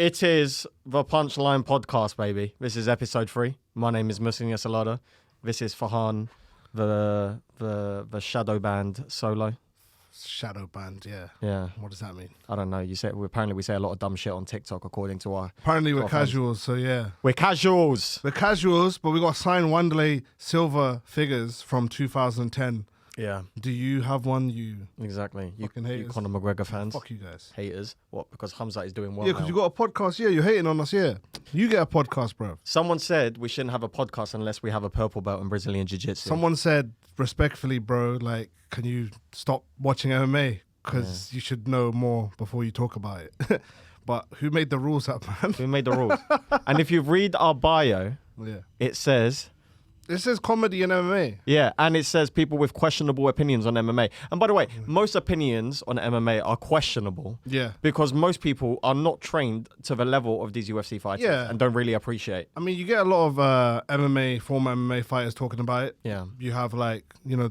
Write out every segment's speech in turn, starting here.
It is the Punchline Podcast, baby. This is episode 3. My name is Musin Yasalada. This is Fahan, the shadow band solo. Shadow band, yeah. Yeah. What does that mean? I don't know. Apparently we say a lot of dumb shit on TikTok, according to our. Apparently we're friends. casuals, so yeah. We're casuals. We're casuals, but we got signed Wanderlei Silva figures from 2010. Yeah. Do you have one? You Exactly. You haters. Conor McGregor fans. Fuck you guys. Haters. What? Because Hamzat is doing well. Yeah, because now. you got a podcast. Yeah, you're hating on us. Yeah, you get a podcast, bro. Someone said we shouldn't have a podcast unless we have a purple belt in Brazilian Jiu-Jitsu. Someone said respectfully, bro. Like, can you stop watching MMA? Because you should know more before you talk about it. But who made the rules up, man? Who made the rules? And if you read our bio, it says. It says comedy and MMA. Yeah, and it says people with questionable opinions on MMA. And by the way, most opinions on MMA are questionable. Yeah. Because most people are not trained to the level of these UFC fighters and don't really appreciate. I mean, you get a lot of former MMA fighters talking about it. Yeah. You have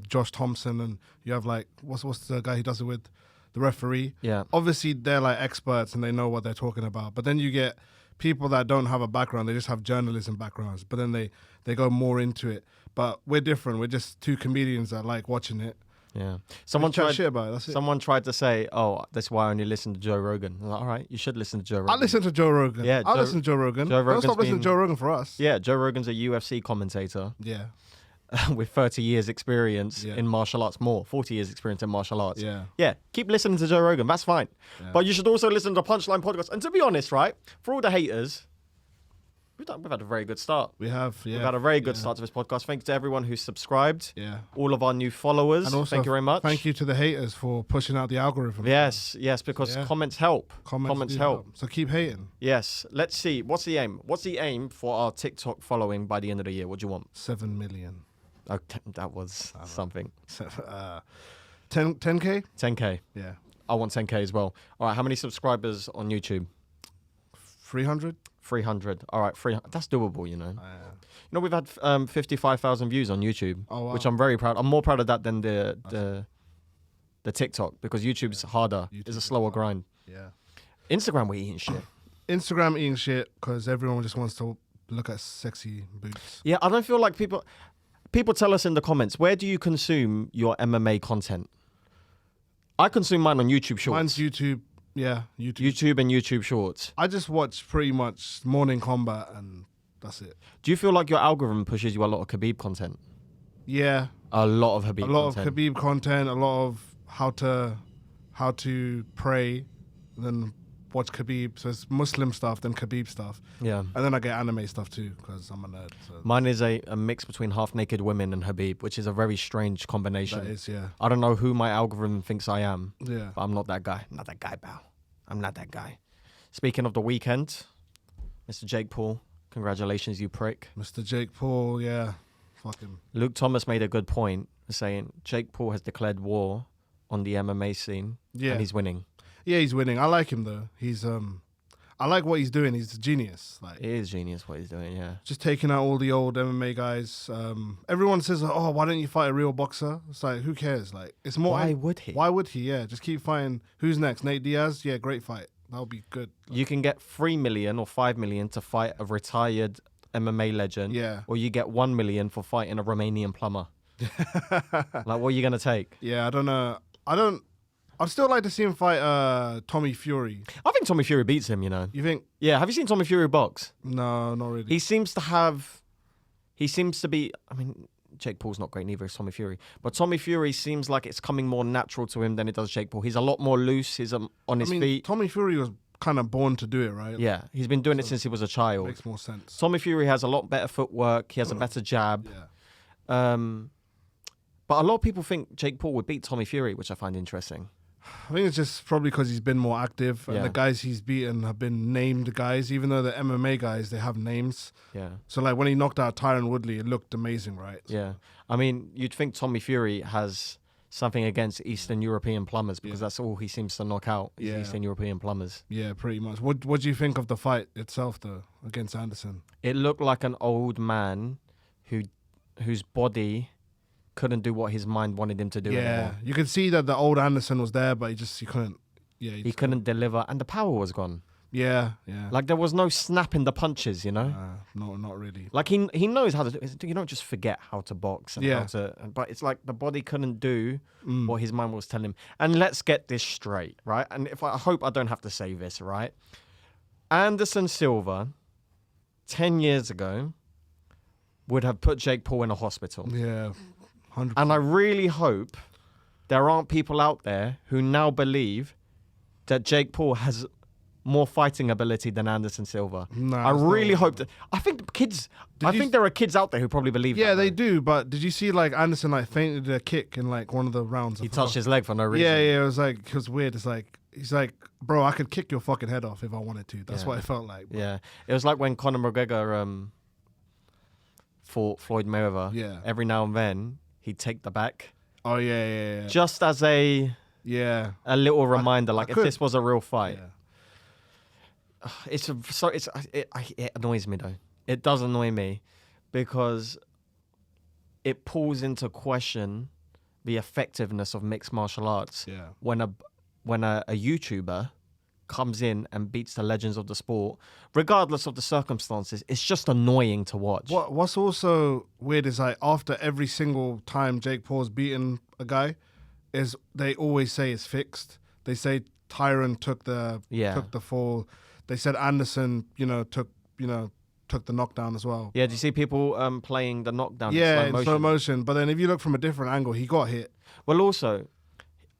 Josh Thompson, and you have what's the guy who does it with? The referee. Yeah. Obviously, they're experts and they know what they're talking about. But then you get people that don't have a background. They just have journalism backgrounds. But then they go more into it. But we're different. We're just two comedians that like watching it. Yeah. Someone tried shit about it. That's it. Someone tried to say, "Oh, that's why I only listen to Joe Rogan." I'm like, all right, you should listen to Joe Rogan. I listen to Joe Rogan. Yeah, I listen to Joe Rogan. Don't stop listening to Joe Rogan for us. Yeah, Joe Rogan's a UFC commentator. Yeah. With 30 years experience Yeah. in martial arts, 40 years experience in martial arts. Yeah. Yeah, keep listening to Joe Rogan. That's fine. Yeah. But you should also listen to Punchline Podcast. And to be honest, right, for all the haters, we've had a very good start. We have, yeah. We've had a very good start to this podcast. Thanks to everyone who's subscribed. Yeah. All of our new followers. And also, thank you very much. Thank you to the haters for pushing out the algorithm. Yes, because comments help. Comments help. So keep hating. Yes. Let's see. What's the aim? What's the aim for our TikTok following by the end of the year? What do you want? 7 million. Okay, that was something. 10K? 10K. Yeah. I want 10K as well. All right, how many subscribers on YouTube? 300? 300. All right, 300. That's doable, you know. Yeah. You know, we've had 55,000 views on YouTube, which I'm very proud. I'm more proud of that than the TikTok, because YouTube's harder. It's a slower grind. Yeah. Instagram, we're eating shit. Instagram eating shit because everyone just wants to look at sexy boobs. Yeah, I don't feel like people tell us in the comments, where do you consume your MMA content? I consume mine on YouTube Shorts. Mine's YouTube. Yeah, YouTube. YouTube and YouTube Shorts. I just watch pretty much Morning Combat and that's it. Do you feel like your algorithm pushes you a lot of Khabib content? Yeah. A lot of Khabib content. A lot of Khabib content, a lot of how to pray, then watch Khabib. So it's Muslim stuff, then Khabib stuff. Yeah. And then I get anime stuff too, because I'm a nerd. So. Mine is a mix between half-naked women and Khabib, which is a very strange combination. That is, yeah. I don't know who my algorithm thinks I am. Yeah. But I'm not that guy. I'm not that guy, pal. I'm not that guy. Speaking of the weekend, Mr. Jake Paul, congratulations, you prick. Mr. Jake Paul, yeah. Fuck him. Luke Thomas made a good point, saying Jake Paul has declared war on the MMA scene, and he's winning. Yeah, he's winning. I like him though. He's I like what he's doing. He's a genius. It is genius what he's doing. Yeah. Just taking out all the old MMA guys. Everyone says, "Oh, why don't you fight a real boxer?" It's like, who cares? Like, it's more. Why would he? Why would he? Yeah, just keep fighting. Who's next? Nate Diaz. Yeah, great fight. That'll be good. You can get 3 million or 5 million to fight a retired MMA legend. Yeah. Or you get 1 million for fighting a Romanian plumber. Like, what are you gonna take? Yeah, I don't know. I'd still like to see him fight Tommy Fury. I think Tommy Fury beats him, you know. You think? Yeah, have you seen Tommy Fury box? No, not really. He seems to be, I mean, Jake Paul's not great neither, is Tommy Fury. But Tommy Fury seems like it's coming more natural to him than it does Jake Paul. He's a lot more loose, he's on his feet. Tommy Fury was kind of born to do it, right? Yeah, he's been doing it since he was a child. Makes more sense. Tommy Fury has a lot better footwork, he has a better jab. Yeah. But a lot of people think Jake Paul would beat Tommy Fury, which I find interesting. I think it's just probably because he's been more active and the guys he's beaten have been named guys, even though the MMA guys, they have names. Yeah. So like when he knocked out Tyron Woodley, it looked amazing, right? Yeah. I mean, you'd think Tommy Fury has something against Eastern European plumbers because that's all he seems to knock out is Eastern European plumbers. Yeah, pretty much. What do you think of the fight itself, though, against Anderson? It looked like an old man whose body couldn't do what his mind wanted him to do anymore. You could see that the old Anderson was there, but he couldn't. Yeah, he couldn't deliver, and the power was gone. Yeah. Like there was no snapping the punches, you know. No, not really. Like he knows how to do. You don't just forget how to box and Yeah. how to. But it's like the body couldn't do what his mind was telling him. And let's get this straight, right? And I hope I don't have to say this, right? Anderson Silva, 10 years ago, would have put Jake Paul in a hospital. Yeah, 100%. And I really hope there aren't people out there who now believe that Jake Paul has more fighting ability than Anderson Silva. I really hope that. I think there are kids out there who probably believe that. Yeah, they do. But did you see like Anderson like fainted a kick in like one of the rounds? He touched his leg for no reason. Yeah. It was weird. It's like he's like, bro, I could kick your fucking head off if I wanted to. That's what it felt like. Bro. Yeah, it was like when Conor McGregor fought Floyd Mayweather. Yeah. Every now and then he'd take the back. Oh yeah. Just as a little reminder, like if this was a real fight. Yeah. It annoys me though. It does annoy me because it pulls into question the effectiveness of mixed martial arts. Yeah. When a YouTuber comes in and beats the legends of the sport, regardless of the circumstances, it's just annoying to watch. What's also weird is like after every single time Jake Paul's beaten a guy, is they always say it's fixed. They say Tyron took the fall. They said Anderson, took the knockdown as well. Yeah, do you see people playing the knockdown in in slow motion? But then if you look from a different angle, he got hit. Well, also,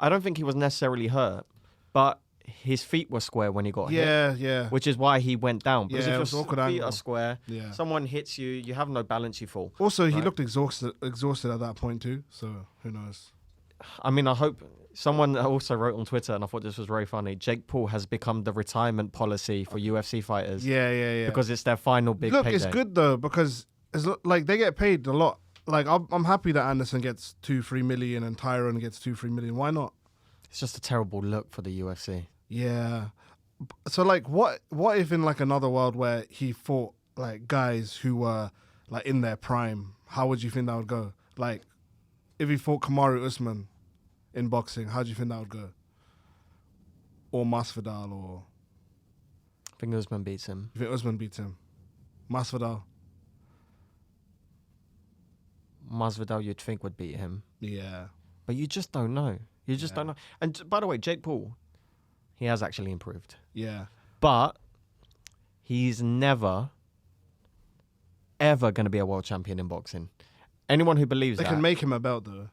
I don't think he was necessarily hurt, but his feet were square when he got hit. Yeah. Which is why he went down. Because if your feet angle. are square, someone hits you, you have no balance, you fall. Also, he looked exhausted at that point too, so who knows? I mean, I hope someone also wrote on Twitter, and I thought this was very funny. Jake Paul has become the retirement policy for UFC fighters. Yeah. Because it's their final big payday. It's good though because it's like they get paid a lot. Like I'm happy that Anderson gets 2-3 million and Tyron gets 2-3 million. Why not? It's just a terrible look for the UFC. Yeah. So like, what if in like another world where he fought like guys who were like in their prime? How would you think that would go? Like, if he fought Kamaru Usman in boxing, how do you think that would go? Or Masvidal, or I think Usman beats him. You think Usman beats him? Masvidal, you'd think would beat him. Yeah. But you just don't know. You just don't know. And by the way, Jake Paul, he has actually improved. Yeah. But he's never, ever going to be a world champion in boxing. Anyone who believes They can make him a belt though.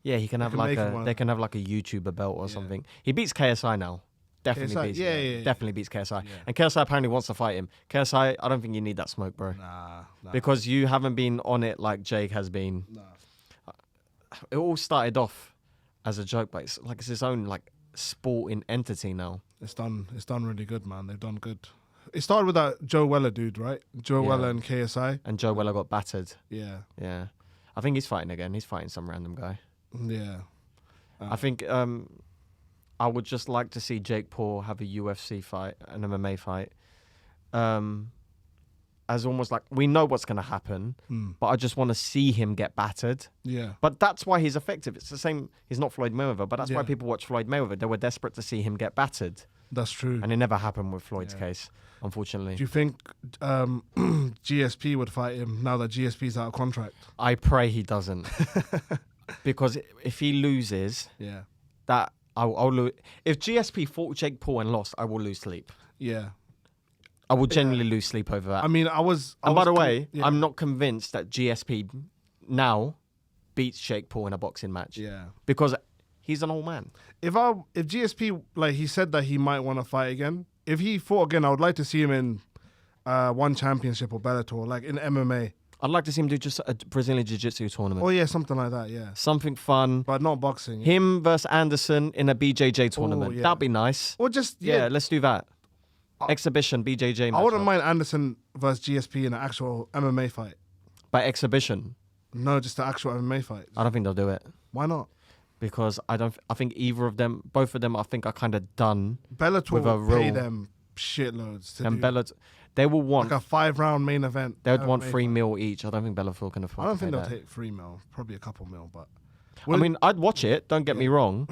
Yeah, he can have like they can have like a YouTuber belt or something. He beats KSI now. Definitely beats him. Definitely beats KSI. Yeah. And KSI apparently wants to fight him. KSI, I don't think you need that smoke, bro. Nah. Because you haven't been on it like Jake has been. Nah. It all started off as a joke, but it's his own like sporting entity now. It's done really good, man. They've done good. It started with that Joe Weller dude, right? Joe Weller and KSI. And Joe Weller got battered. Yeah. Yeah. I think he's fighting again. He's fighting some random guy. Yeah. I think I would just like to see Jake Paul have a UFC fight, an MMA fight. As almost like, we know what's going to happen, but I just want to see him get battered. Yeah. But that's why he's effective. It's the same, he's not Floyd Mayweather, but that's why people watch Floyd Mayweather. They were desperate to see him get battered. That's true. And it never happened with Floyd's case, unfortunately. Do you think GSP would fight him now that GSP's out of contract? I pray he doesn't. Because if he loses, that I'll lose. If GSP fought Jake Paul and lost, I will lose sleep. Yeah. I will genuinely lose sleep over that. I mean, by the way, I'm not convinced that GSP now beats Jake Paul in a boxing match. Yeah. Because he's an old man. If GSP, like he said that he might want to fight again, if he fought again, I would like to see him in one championship or Bellator, like in MMA. I'd like to see him do just a Brazilian Jiu-Jitsu tournament. Oh yeah, something like that, yeah. Something fun. But not boxing. Yeah. Him versus Anderson in a BJJ tournament. That'd be nice. Or just, let's do that. Exhibition, BJJ match. I wouldn't mind Anderson versus GSP in an actual MMA fight. By exhibition? No, just the actual MMA fight. I don't think they'll do it. Why not? Because I think either of them, both of them, I think are kind of done. Bellator will pay them shitloads to do. Bellator, they will want like a 5-round main event. They would want 3 mil each. I don't think Bellator can afford. I don't think they'll take 3 mil. Probably a couple mil, but I mean, I'd watch it. Don't get me wrong.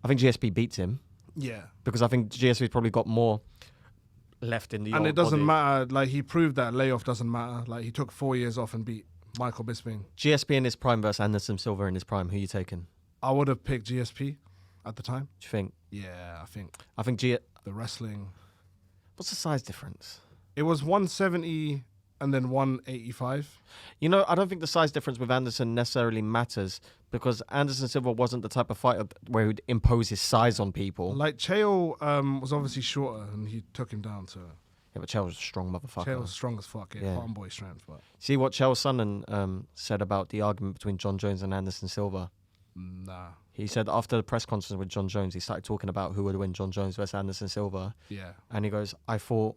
I think GSP beats him. Yeah, because I think GSP's probably got more left in the And old it doesn't body. matter. Like, he proved that layoff doesn't matter. Like, he took 4 years off and beat Michael Bisping. GSP in his prime versus Anderson Silva in his prime. Who you taking? I would have picked GSP at the time. Do you think? Yeah, I think I think the wrestling. What's the size difference? It was 170 and then 185. You know, I don't think the size difference with Anderson necessarily matters because Anderson Silva wasn't the type of fighter where he'd impose his size on people. Like, Chael was obviously shorter and he took him down to... Yeah, but Chael was a strong motherfucker. Chael was strong as fuck. Yeah, Yeah. farm boy strength. But See what Chael Sonnen said about the argument between John Jones and Anderson Silva? nah, He said after the press conference with John Jones, he started talking about who would win, John Jones versus Anderson Silva. yeah. And he goes, I fought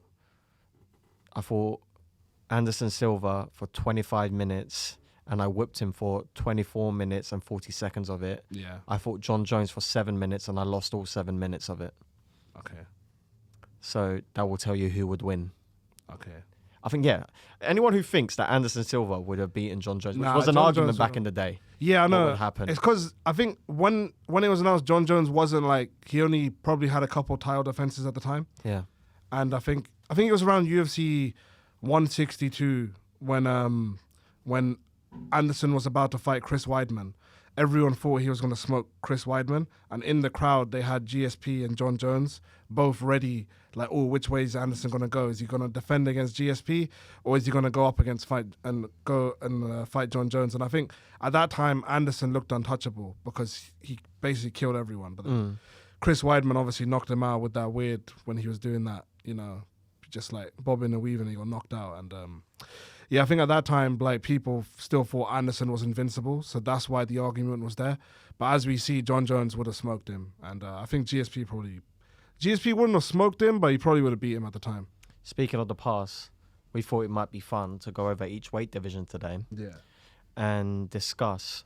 Anderson Silva for 25 minutes and I whipped him for 24 minutes and 40 seconds of it. Yeah. I fought John Jones for 7 minutes and I lost all 7 minutes of it. Okay. So that will tell you who would win. Okay. I think, yeah, anyone who thinks that Anderson Silva would have beaten John Jones, which Nah, was an John argument Jones back would- in the day. Yeah, I know. What would happen? It's because I think when it was announced, John Jones wasn't like, he only probably had a couple title defenses at the time, Yeah. and I think it was around UFC 162 when Anderson was about to fight Chris Weidman. Everyone thought he was going to smoke Chris Weidman, and in the crowd they had GSP and John Jones both ready. Like, oh, which way is Anderson going to go? Is he going to defend against GSP, or is he going to go up against fight John Jones? And I think at that time Anderson looked untouchable because he basically killed everyone. But then Chris Weidman obviously knocked him out with that weird when he was doing that, you know, just like bobbing and weaving, he got knocked out. And yeah, I think at that time, like, people still thought Anderson was invincible, so that's why the argument was there. But as we see, John Jones would have smoked him, and I think GSP wouldn't have smoked him, but he probably would have beat him at the time. Speaking of the past, we thought it might be fun to go over each weight division today Yeah. and discuss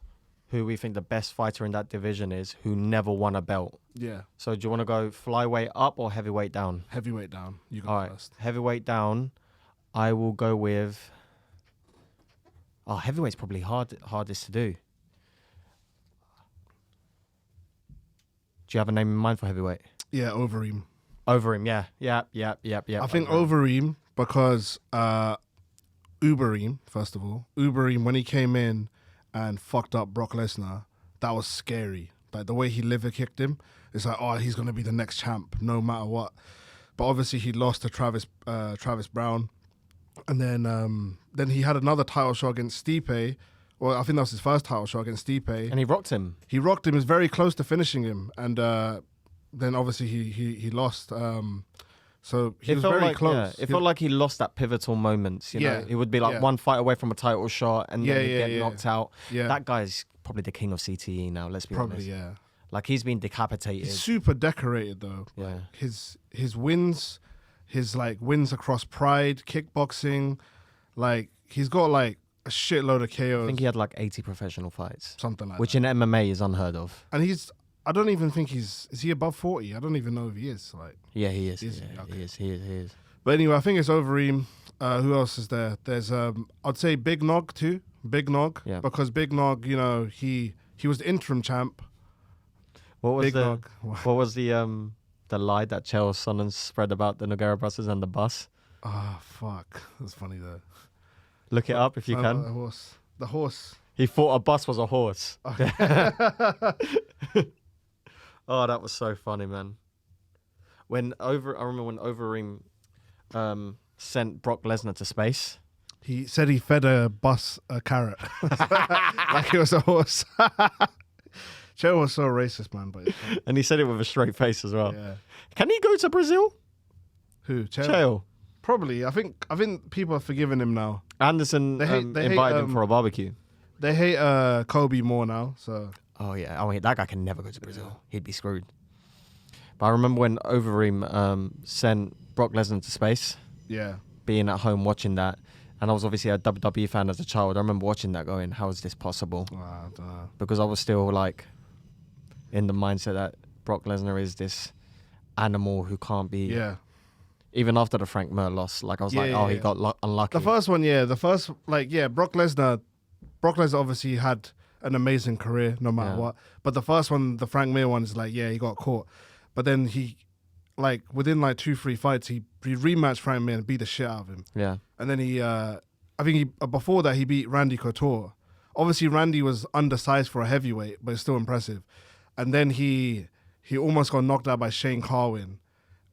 who we think the best fighter in that division is who never won a belt. Yeah. So do you want to go flyweight up or heavyweight down? Heavyweight down. You go All right, first. heavyweight down. I will go with... Oh, heavyweight's probably hardest to do. Do you have a name in mind for heavyweight? Yeah, Overeem. Over him, yeah. I think Overeem because Ubereem, first of all. Ubereem, when he came in and fucked up Brock Lesnar, that was scary. Like, the way he liver kicked him, it's like, oh, he's going to be the next champ no matter what. But obviously he lost to Travis Brown. And then he had another title shot against Stipe. Well, I think that was his first title shot against Stipe. And he rocked him. He rocked him. He was very close to finishing him. And then obviously he lost. So he was very close. Yeah, it felt like he lost that pivotal moment. You know, Yeah, it would be like yeah. one fight away from a title shot, and then he'd get knocked out. Yeah. That guy's probably the king of CTE now. Let's be Probably, honest. yeah. Like, he's been decapitated. He's super decorated though. Yeah. His wins, his like wins across Pride, kickboxing, like he's got like a shitload of KOs. I think he had like 80 professional fights, something like which that. in MMA is unheard of. And I don't even think is he above 40? I don't even know if he is. Like, Yeah, he is. Is he? Yeah, Okay. He is. but anyway, I think it's Overeem. Who else is there? There's I'd say Big Nog too. Big Nog. Yeah. Because Big Nog, you know, he was the interim champ. What was Big the Nog. what was the lie that Chael Sonnen spread about the Nogueira brothers and the bus? Oh fuck, that's funny though. Look it up if you can. The horse. He thought a bus was a horse. Oh, that was so funny, man. I remember when Overeem sent Brock Lesnar to space. He said he fed a bus a carrot, like it was a horse. Chael was so racist, man. But it's fine. And he said it with a straight face as well. Yeah. Can he go to Brazil? Who? Chael. Probably. I think people are forgiving him now. Anderson They hate- invited him for a barbecue. They hate Kobe more now. So Oh, yeah. Oh, that guy can never go to Brazil. He'd be screwed. But I remember when Overeem sent Brock Lesnar to space, yeah, being at home watching that. And I was obviously a WWE fan as a child. I remember watching that going, how is this possible? I don't know. Because I was still like in the mindset that Brock Lesnar is this animal who can't be... Yeah. Even after the Frank Mir loss, like I was he got unlucky. The first one, Brock Lesnar obviously had an amazing career no matter what. But the first one, the Frank Mir one, is like, yeah, he got caught. But then like within like 2-3 fights, he rematched Frank Mir and beat the shit out of him. Yeah. And then I think before that he beat Randy Couture. Obviously, Randy was undersized for a heavyweight, but it's still impressive. And then he almost got knocked out by Shane Carwin,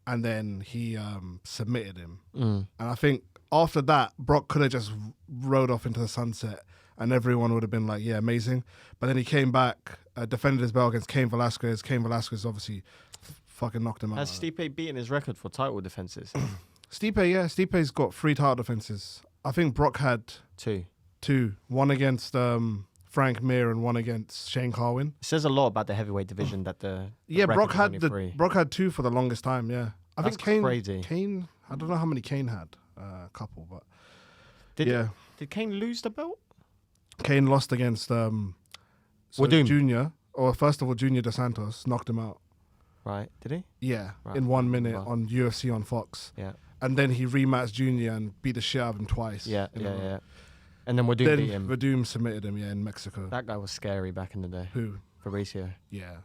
and then he submitted him. And I think after that, Brock could have just rode off into the sunset, and everyone would have been like, yeah, amazing. But then he came back, defended his belt against Cain Velasquez. Cain Velasquez obviously fucking knocked him out. Has Stipe beaten his record for title defenses? Stipe, yeah. Stipe's got 3 title defenses. I think Brock had 2. 2. One against Frank Mir and one against Shane Carwin. It says a lot about the heavyweight division that the Brock record is had only 3. Brock had 2 for the longest time. Yeah, I That's think crazy. Kane. I don't know how many Kane had. A couple, but Did Kane lose the belt? Kane lost against Werdum. Junior. Or first of all, Junior Dos Santos knocked him out. Right? Did he? Yeah, Right. in 1 minute Wow. on UFC on Fox. Yeah. And then he rematched Junior and beat the shit out of him twice. Yeah. in a row. Yeah. And then Werdum Then beat him. Werdum submitted him. Yeah, in Mexico. That guy was scary back in the day. Who? Fabricio. Yeah,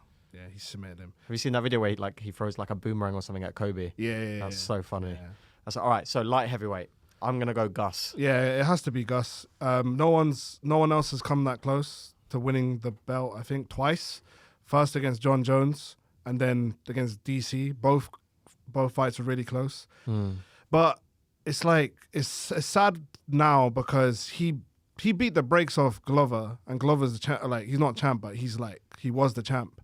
he submitted him. Have you seen that video where he throws like a boomerang or something at Kobe? Yeah. That's so funny. Yeah. That's all right. So light heavyweight. I'm gonna go Gus. Yeah, it has to be Gus. No one else has come that close to winning the belt. I think twice. First against John Jones, and then against DC. Both fights were really close. But it's like it's sad now because he beat the brakes off Glover, and Glover's the champ. Like he's not champ, but he was the champ.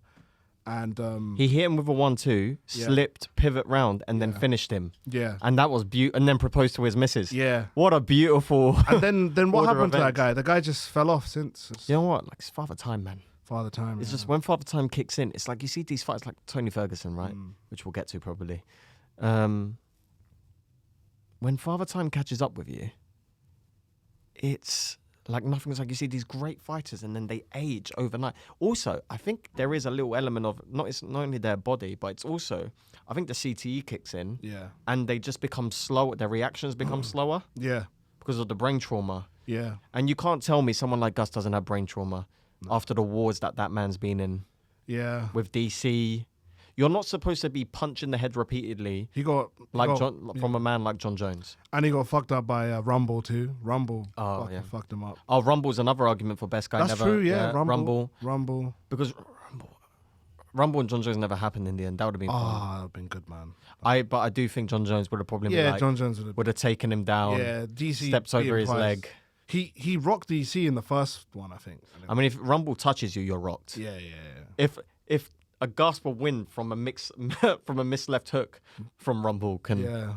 And He hit him with a 1-2, slipped, pivot round, and then finished him. yeah, And that was beautiful. And then proposed to his missus. yeah. What a beautiful. And then what order happened to that events. guy? The guy just fell off since. It's You know what? Like, it's Father Time, man. Father Time. It's yeah. just when Father Time kicks in, it's like you see these fights like Tony Ferguson, right? Which we'll get to probably. When Father Time catches up with you, it's like nothing. It's like you see these great fighters and then they age overnight. Also, I think there is a little element of it's not only their body, but it's also, I think the CTE kicks in Yeah, and they just become slow. Their reactions become slower yeah, because of the brain trauma. yeah. And you can't tell me someone like Gus doesn't have brain trauma after the wars that man's been in Yeah. with DC. You're not supposed to be punched in the head repeatedly He got from a man like John Jones. and he got fucked up by Rumble too. Rumble fucked him up. Oh, Rumble's another argument for best guy That's never. true, yeah. Rumble. Because Rumble and John Jones never happened in the end. That would have been fun. Oh, that'd been good, man. But I do think John Jones would have probably been like, John Jones would have taken him down. Yeah, DC steps beat over him his twice. leg. He rocked DC in the first one, I think. I mean, if Rumble touches you, you're rocked. Yeah. If a gasp of wind from a missed left hook from Rumble can. Yeah.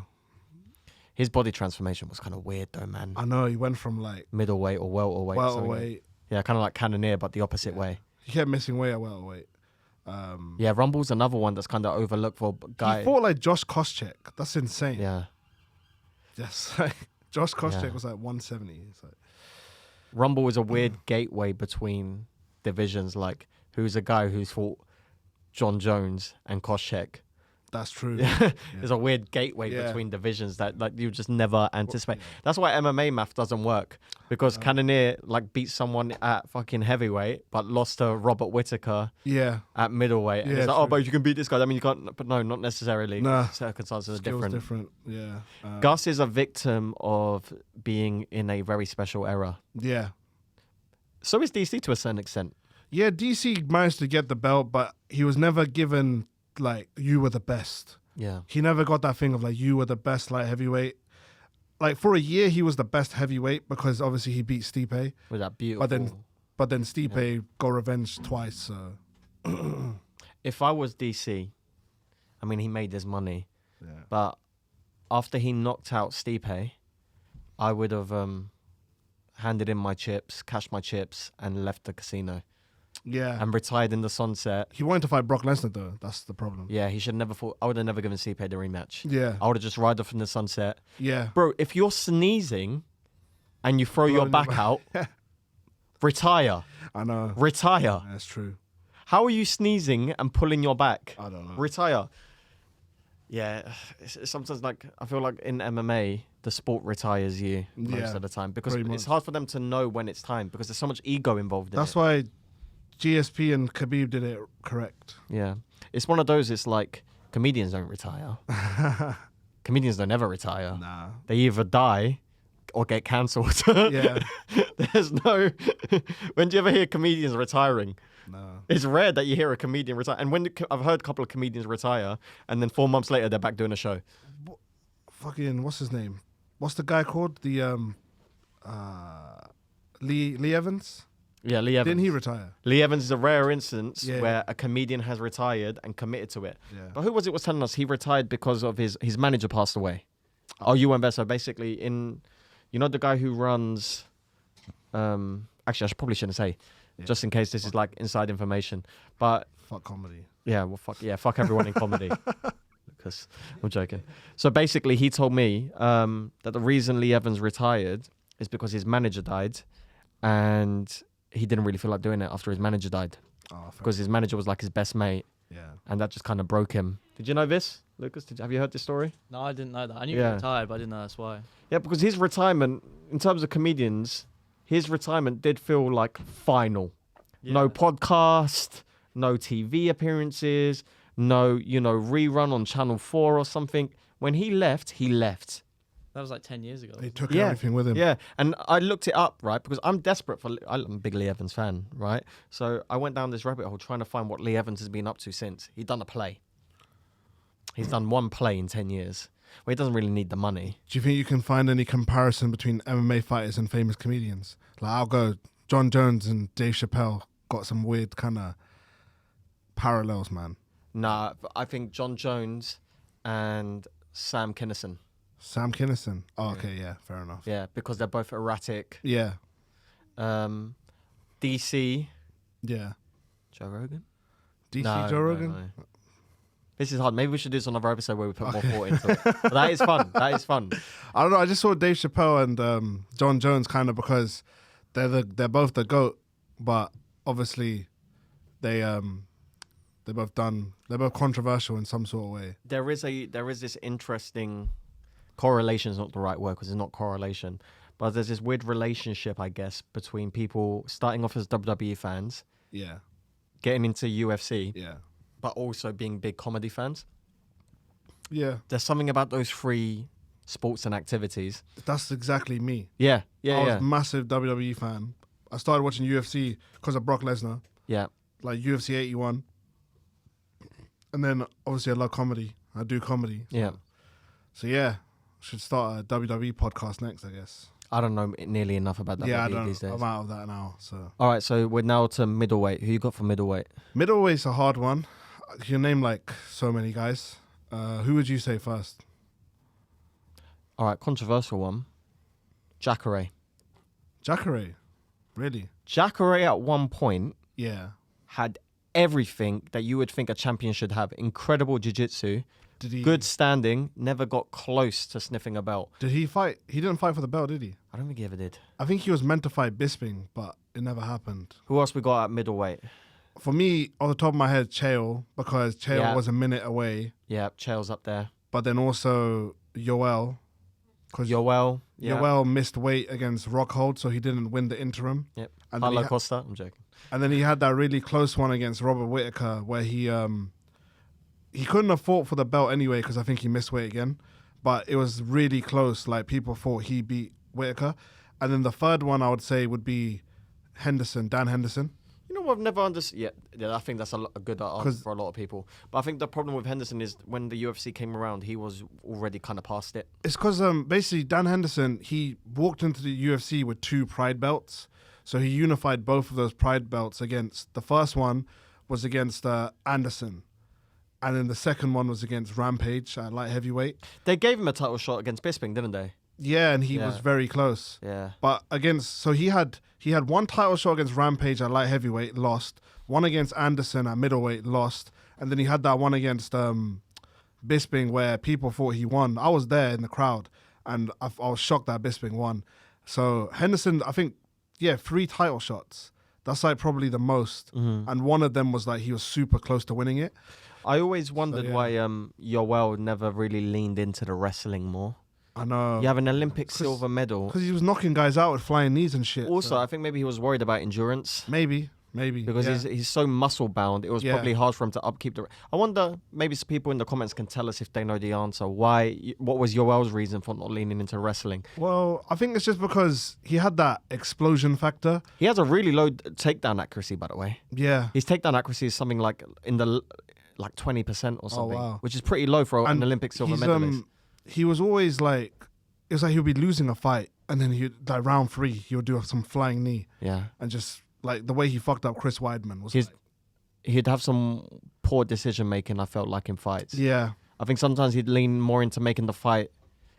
His body transformation was kind of weird though, man. I know he went from like Middleweight or welterweight. welterweight. Yeah, kind of like Cannoneer, but the opposite way. He kept missing weight at welterweight. Yeah, Rumble's another one that's kind of overlooked for a guy. He fought like Josh Koscheck. That's insane. Yeah. Yes. Josh Koscheck was like 170. It's like Rumble is a weird gateway between divisions. Like, who's a guy who's fought John Jones and Koscheck. that's true. There's a weird gateway between divisions that like you just never anticipate. That's why MMA math doesn't work, because Cannoneer like beat someone at fucking heavyweight but lost to Robert Whittaker Yeah. at middleweight. And Yeah, it's like, oh, true. but you can beat this guy. I mean, you can't. But no, not necessarily. Nah. Circumstances are Skills different. Yeah. Gus is a victim of being in a very special era. Yeah. So is DC to a certain extent. Yeah, DC managed to get the belt, but he was never given like you were the best. Yeah. He never got that thing of like you were the best light heavyweight. Like for a year he was the best heavyweight because obviously he beat Stipe. With that beautiful. But then Stipe got revenge twice. So If I was DC, I mean, he made his money. yeah. But after he knocked out Stipe, I would have handed in my chips, cashed my chips, and left the casino Yeah. and retired in the sunset. He wanted to fight Brock Lesnar though. That's the problem. Yeah, he should never fought. I would have never given Stipe the rematch. Yeah. I would have just ride off in the sunset. Yeah. Bro, if you're sneezing and you throw your Blowing back your out, retire. I know. Retire. That's true. How are you sneezing and pulling your back? I don't know. Retire. Yeah, it's sometimes like I feel like in MMA, the sport retires you most Yeah, of the time because pretty it's much. hard for them to know when it's time because there's so much ego involved in That's it. why GSP and Khabib did it correct. Yeah, it's one of those. It's like comedians don't retire. Comedians don't ever retire. Nah. They either die or get cancelled. Yeah. There's no. When do you ever hear comedians retiring? No. It's rare that you hear a comedian retire. And when I've heard a couple of comedians retire, and then 4 months later they're back doing a show. Fucking, what's his name? What's the guy called? The Lee Evans? Yeah, Lee Evans. Didn't he retire? Lee Evans is a rare instance Yeah. where a comedian has retired and committed to it. Yeah. But who was it was telling us he retired because of his manager passed away? Oh, you went there. So basically, the guy who runs. Actually, I probably shouldn't say, just in case this is like inside information. But Fuck comedy. yeah, well, fuck everyone in comedy. Because I'm joking. So basically, he told me that the reason Lee Evans retired is because his manager died, and he didn't really feel like doing it after his manager died, Oh, because his manager was like his best mate, yeah. and that just kind of broke him. Did you know this, Lucas? Have you heard this story? No, I didn't know that. I knew Yeah. he retired, but I didn't know that's why. Yeah, because his retirement, in terms of comedians, his retirement did feel like final. Yeah. No podcast, no TV appearances, no, rerun on Channel 4 or something. When he left, he left. That was like 10 years ago. He took Yeah. everything with him. Yeah, and I looked it up, right, because I'm desperate I'm a big Lee Evans fan, right? So I went down this rabbit hole trying to find what Lee Evans has been up to since. He's done a play. He's done one play in 10 years. Well, he doesn't really need the money. Do you think you can find any comparison between MMA fighters and famous comedians? Like, I'll go, John Jones and Dave Chappelle got some weird kind of parallels, man. Nah, I think John Jones and Sam Kinison. Sam Kinison. Oh, okay, yeah, fair enough. Yeah, because they're both erratic. Yeah, DC, yeah. Joe Rogan? DC No, Joe no, Rogan? no. This is hard. Maybe we should do this on another episode where we put more thought into it. But that is fun. That is fun. I don't know. I just saw Dave Chappelle and John Jones kind of because they're both the GOAT, but obviously they're both controversial in some sort of way. There is this interesting correlation is not the right word because it's not correlation, but there's this weird relationship, I guess, between people starting off as WWE fans, Yeah, getting into UFC, yeah, but also being big comedy fans. yeah. There's something about those three sports and activities. That's exactly me. Yeah, I was yeah, a massive WWE fan. I started watching UFC because of Brock Lesnar, yeah. like UFC 81. And then obviously I love comedy. I do comedy. Yeah. So yeah, should start a WWE podcast next, I guess. I don't know nearly enough about WWE Yeah, I don't. these days. I'm out of that now. So All right, so we're now to middleweight. Who you got for middleweight? middleweight's a hard one. You can name like so many guys. Who would you say first? All right, controversial one. Jacare. Jacare. Really? Jacare at one point Yeah. had everything that you would think a champion should have. Incredible jiu-jitsu, Did he? good standing, never got close to sniffing a belt. Did he fight? He didn't fight for the belt, did he? I don't think he ever did. I think he was meant to fight Bisping, but it never happened. Who else we got at middleweight? For me, on the top of my head, Chael, because Chael Yeah. was a minute away. Yeah, Chael's up there. But then also Yoel, because Yoel. Yeah. Yoel missed weight against Rockhold, so he didn't win the interim. Yep. And then, Paulo Costa. I'm joking. and then he had that really close one against Robert Whittaker, where he couldn't have fought for the belt anyway because I think he missed weight again. But it was really close. Like people thought he beat Whittaker. And then the third one I would say would be Dan Henderson. You know what I've never understood? Yeah, I think that's a good answer 'Cause- for a lot of people. But I think the problem with Henderson is when the UFC came around, he was already kind of past it. It's because basically Dan Henderson, he walked into the UFC with 2 pride belts. So he unified both of those pride belts against, the first one was against Anderson. And then the second one was against Rampage at light heavyweight. They gave him a title shot against Bisping, didn't they? Yeah, and he Yeah. was very close. Yeah. But so he had one title shot against Rampage at light heavyweight, lost. One against Anderson at middleweight, lost. And then he had that one against Bisping where people thought he won. I was there in the crowd, and I was shocked that Bisping won. So Henderson, I think, 3 title shots. That's like probably the most. Mm-hmm. And one of them was like he was super close to winning it. I always wondered yeah. why Yoel never really leaned into the wrestling more. I know. You have an Olympic silver medal. Because he was knocking guys out with flying knees and shit. Also, so I think maybe he was worried about endurance. maybe. Maybe. because he's so muscle bound. It was probably hard for him to upkeep the. I wonder, maybe some people in the comments can tell us if they know the answer. What was Yoel's reason for not leaning into wrestling? Well, I think it's just because he had that explosion factor. He has a really low takedown accuracy, by the way. Yeah. His takedown accuracy is something like in the 20% or something, wow. which is pretty low for an Olympic silver medalist. He was always like, it was like he would be losing a fight, and then like round 3, he would do some flying knee. Yeah. And just like the way he fucked up Chris Weidman was he'd have some poor decision making, I felt like, in fights. Yeah. I think sometimes he'd lean more into making the fight,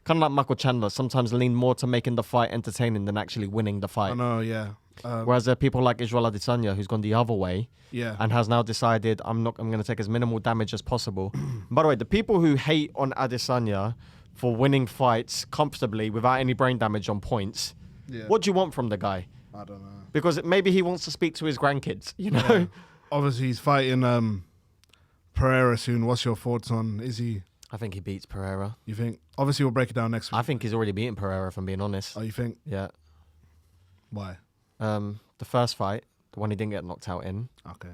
kind of like Michael Chandler, sometimes lean more to making the fight entertaining than actually winning the fight. I know, yeah. Whereas there are people like Israel Adesanya who's gone the other way and has now decided I'm going to take as minimal damage as possible. By the way, the people who hate on Adesanya for winning fights comfortably without any brain damage on points, what do you want from the guy? I don't know. Because maybe he wants to speak to his grandkids, you know? Yeah. Obviously, he's fighting Pereira soon. What's your thoughts on Izzy? I think he beats Pereira. You think? Obviously, we'll break it down next week. I think he's already beaten Pereira, if I'm being honest. Oh, you think? Yeah. Why? The first fight, the one he didn't get knocked out in. Okay.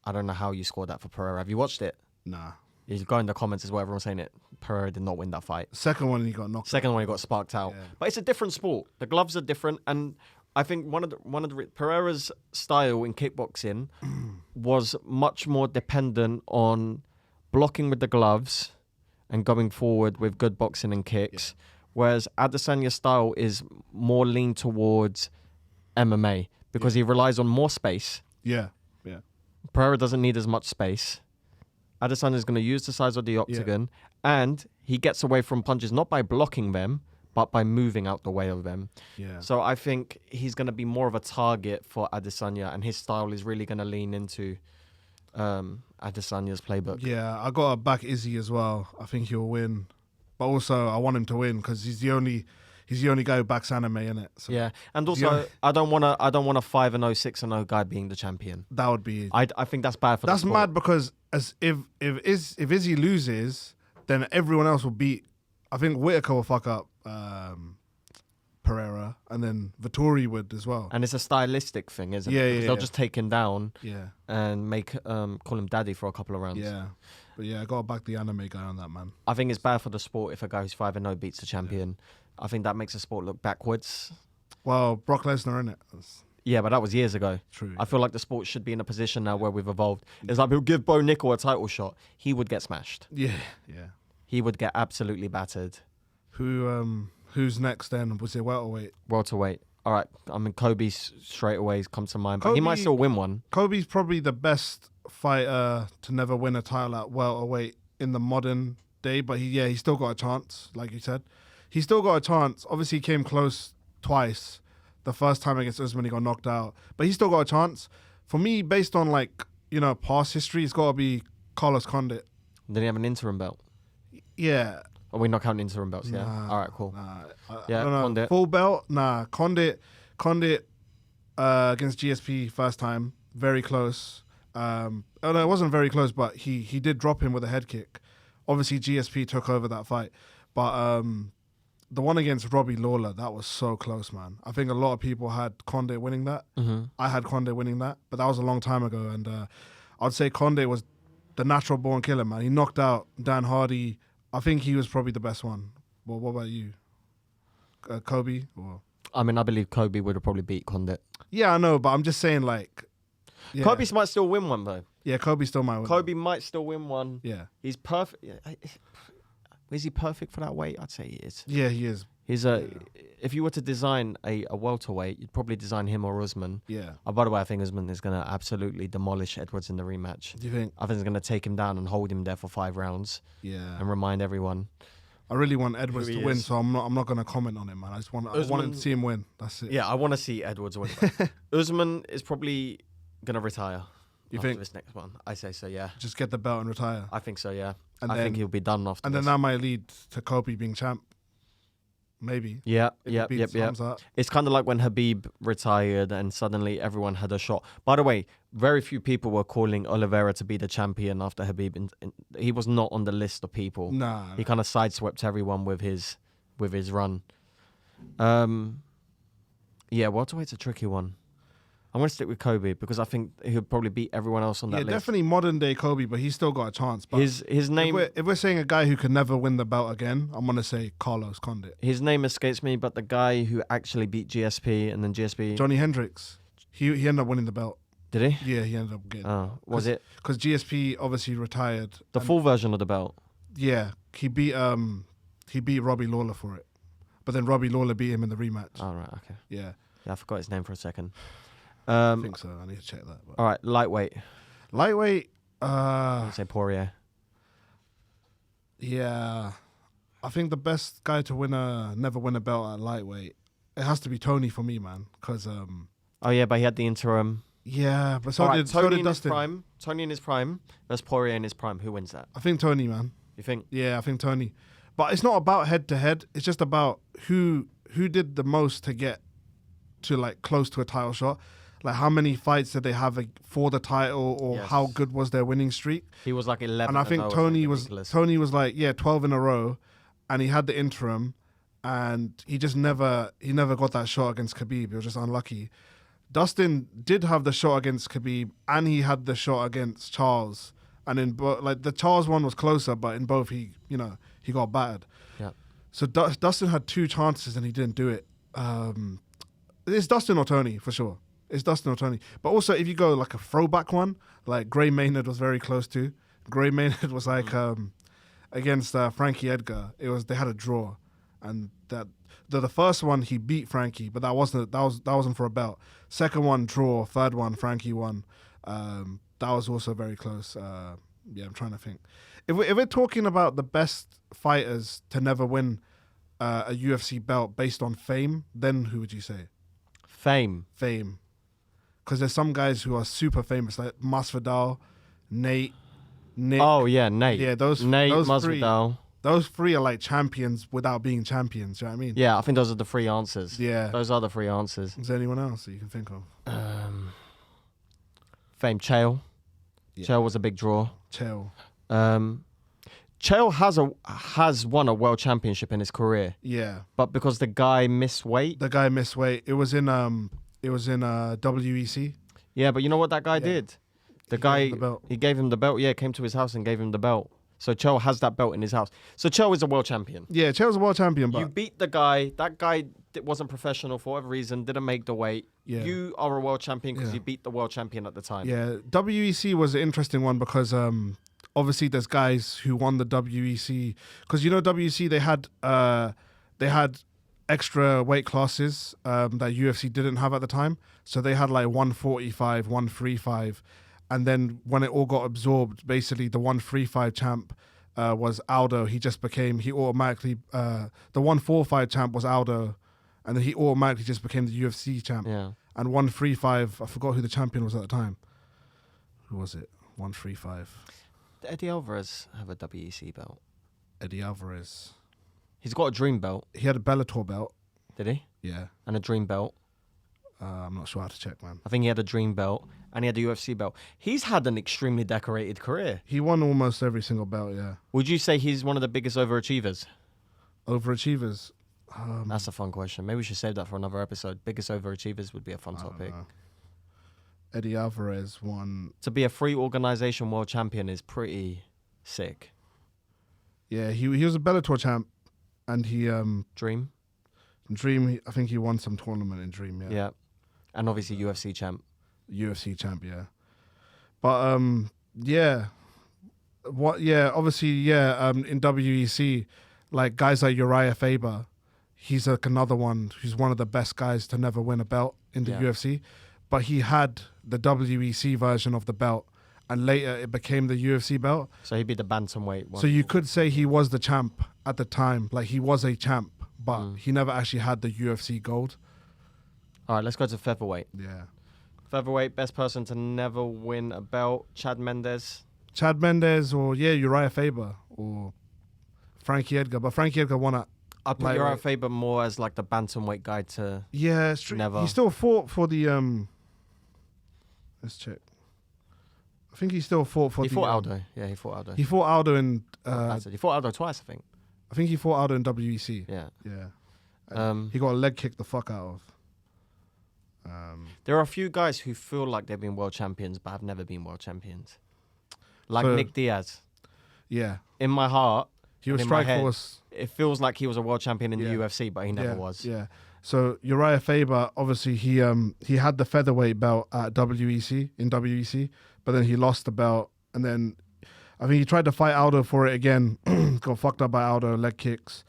I don't know how you scored that for Pereira. Have you watched it? Nah. You go in the comments as well. Everyone's saying it. Pereira did not win that fight. Second one, he got knocked. Second one, he got sparked out. Yeah. But it's a different sport. The gloves are different, and I think one of the Pereira's style in kickboxing was much more dependent on blocking with the gloves and going forward with good boxing and kicks, whereas Adesanya's style is more lean towards MMA because he relies on more space. Yeah, yeah. Pereira doesn't need as much space. Adesanya is going to use the size of the octagon, and he gets away from punches not by blocking them, but by moving out the way of them. Yeah. So I think he's going to be more of a target for Adesanya, and his style is really going to lean into Adesanya's playbook. Yeah, I got to back Izzy as well. I think he'll win, but also I want him to win because he's the only guy who backs anime in it. So Yeah, and also I don't want a 5-0, 6-0 guy being the champion. that would be. I think that's bad for. That's the sport. mad because if Izzy loses, then everyone else will beat. I think Whitaker will fuck up Pereira, and then Vettori would as well. And it's a stylistic thing, isn't it? Yeah, Because yeah, they'll yeah. just take him down Yeah, and make call him daddy for a couple of rounds. yeah. But yeah, I got to back the anime guy on that, man. I think it's bad for the sport if a guy who's 5-0 beats the champion. I think that makes the sport look backwards. Well, Brock Lesnar, innit? That's Yeah, but that was years ago. true. I feel like the sport should be in a position now where we've evolved. It's like we'll give Bo Nickel a title shot. He would get smashed. Yeah, yeah. He would get absolutely battered. Who's next then? Was it welterweight? Welterweight. All right. I mean, Kobe straight away comes to mind, but he might Kobe- still win one. Kobe's probably the best fighter to never win a title at welterweight in the modern day, but he still got a chance, like you said. He still got a chance. Obviously, he came close twice. The first time against Usman, he got knocked out, but he still got a chance. For me, based on past history, it's got to be Carlos Condit. Did he have an interim belt? Yeah. Are we not counting interim belts? Yeah. Nah, All right. Cool. Nah, Yeah, I don't know. Condit. Full belt? Nah. Condit against GSP first time, very close. No, it wasn't very close, but he did drop him with a head kick. Obviously, GSP took over that fight, but the one against Robbie Lawler, that was so close, man. I think a lot of people had Condit winning that. Mm-hmm. I had Condit winning that, but that was a long time ago, and I'd say Condit was the natural born killer, man. He knocked out Dan Hardy. I think he was probably the best one. Well, what about you? Kobe? Or... I mean, I believe Kobe would have probably beat Condit. Yeah, I know, but I'm just saying, yeah. Kobe might still win one, though. Yeah, Kobe still might win. Kobe might still win one. Yeah. He's perfect. Is he perfect for that weight? I'd say he is. Yeah, he is. If you were to design a welterweight, you'd probably design him or Usman. Yeah. By the way, I think Usman is going to absolutely demolish Edwards in the rematch. Do you think? I think he's going to take him down and hold him there for 5 rounds. Yeah. And remind everyone. I really want Edwards Who to he win, is. so I'm not going to comment on him, man. I wanted to see him win. That's it. Yeah, I want to see Edwards win. Usman is probably going to retire. You after think? this next one? I say so, yeah. Just get the belt and retire. I think so, yeah. And I then- think he'll be done after And this. then that might lead to Kobe being champ. Maybe. Yeah, If he yep. beats Hamzat. It's kind of like when Habib retired and suddenly everyone had a shot. By the way, very few people were calling Oliveira to be the champion after Habib. He was not on the list of people. Nah. He kind of sideswept everyone with his run. Yeah, welterweight's a tricky one. I'm going to stick with Kobe because I think he'll probably beat everyone else on that Yeah, list. definitely modern day Kobe, but he's still got a chance. But His name if we're saying a guy who could never win the belt again, I'm gonna say Carlos Condit. his name escapes me, but the guy who actually beat GSP and then GSP Johnny Hendricks. He ended up winning the belt. did he? Yeah, he ended up getting. Was it Because GSP obviously retired. the full version of the belt? Yeah, he beat Robbie Lawler for it, but then Robbie Lawler beat him in the rematch. Oh right, okay. Yeah, Yeah, I forgot his name for a second. I think so. I need to check that. But. All right, lightweight. Lightweight. I'd say Poirier. Yeah, I think the best guy to never win a belt at lightweight, it has to be Tony for me, man. Because Oh yeah, but he had the interim. yeah, but so All right, did Tony in his Dustin. prime. Tony in his prime versus Poirier in his prime. Who wins that? I think Tony, man. You think? Yeah, I think Tony. But it's not about head to head. It's just about who did the most to get to like close to a title shot. Like how many fights did they have for the title, or Yes. how good was their winning streak? He was like 11. And I think Tony was 12 in a row, and he had the interim, and he never got that shot against Khabib. He was just unlucky. Dustin did have the shot against Khabib, and he had the shot against Charles. And in like the Charles one was closer, but in both he got battered. Yeah. So Dustin had 2 chances and he didn't do it. It's Dustin or Tony for sure. It's Dustin or Tony. But also if you go like a throwback one, like Gray Maynard was very close to. Gray Maynard was like against Frankie Edgar. They had a draw, and that the first one he beat Frankie, but that wasn't for a belt. Second one draw, third one Frankie won. That was also very close. Yeah, I'm trying to think. If we're talking about the best fighters to never win a UFC belt based on fame, then who would you say? Fame. Fame. Because there's some guys who are super famous, like Masvidal, Nate, Nick. Oh yeah, Nate. Yeah, those Nate, those Masvidal. Those 3 are like champions without being champions. You know what I mean? Yeah, I think those are the 3 answers. Yeah. Those are the 3 answers. Is there anyone else that you can think of? Fame. Chael. Yeah. Chael was a big draw. Chael. Chael has won a world championship in his career, Yeah. but because the guy missed weight. The guy missed weight. It was in WEC. Yeah, but you know what that guy did? The guy, gave him the belt. he gave him the belt. Yeah, came to his house and gave him the belt. So Chael has that belt in his house. So Chael is a world champion. Yeah, Chael's a world champion, but You beat the guy. That guy wasn't professional for whatever reason, didn't make the weight. Yeah. You are a world champion because Yeah. you beat the world champion at the time. yeah, WEC was an interesting one because obviously there's guys who won the WEC because WEC they had extra weight classes that UFC didn't have at the time. So they had like 145, 135. And then when it all got absorbed, basically the 135 champ was Aldo. He automatically, the 145 champ was Aldo. And then he automatically just became the UFC champ. Yeah. And 135, I forgot who the champion was at the time. Who was it? 135. Did Eddie Alvarez have a WEC belt? Eddie Alvarez. He's got a dream belt, He had a Bellator belt. did he? Yeah. And a dream belt. I'm not sure how to check, man. I think he had a dream belt and he had a UFC belt. He's had an extremely decorated career. He won almost every single belt, yeah. Would you say he's one of the biggest overachievers? Overachievers. That's a fun question. Maybe we should save that for another episode. Biggest overachievers would be a fun I don't topic. know. Eddie Alvarez won. To be a free organization world champion is pretty sick. Yeah, he was a Bellator champ, and he Dream? I think he won some tournament in Dream. Yeah. Yeah. And obviously UFC champ. UFC champ. Yeah. But yeah. Obviously, in WEC, like guys like Uriah Faber, he's like another one who's one of the best guys to never win a belt in the UFC. But he had the WEC version of the belt, and later it became the UFC belt. So he'd be the bantamweight one. So you could say he was the champ at the time. Like he was a champ, but he never actually had the UFC gold. All right, let's go to featherweight. Yeah. Featherweight, best person to never win a belt, Chad Mendes. Chad Mendes or Uriah Faber or Frankie Edgar. But Frankie Edgar won at I put Uriah Faber more as like the bantamweight guy to... Yeah, it's true. Never. He still fought for the let's check. I think he still fought for He the fought Aldo. Yeah, he fought Aldo. He fought Aldo in He fought Aldo twice, I think. I think he fought Aldo in WEC. Yeah. Yeah. And he got a leg kick the fuck out of. There are a few guys who feel like they've been world champions, but have never been world champions. Like So- Nick Diaz. Yeah, In my heart, he was and in my head, Strikeforce. it feels like he was a world champion in Yeah. the UFC, but he never Yeah, was. Yeah. So Uriah Faber, obviously he had the featherweight belt at WEC, but then he lost the belt, and then I think he tried to fight Aldo for it again, got fucked up by Aldo, leg kicks,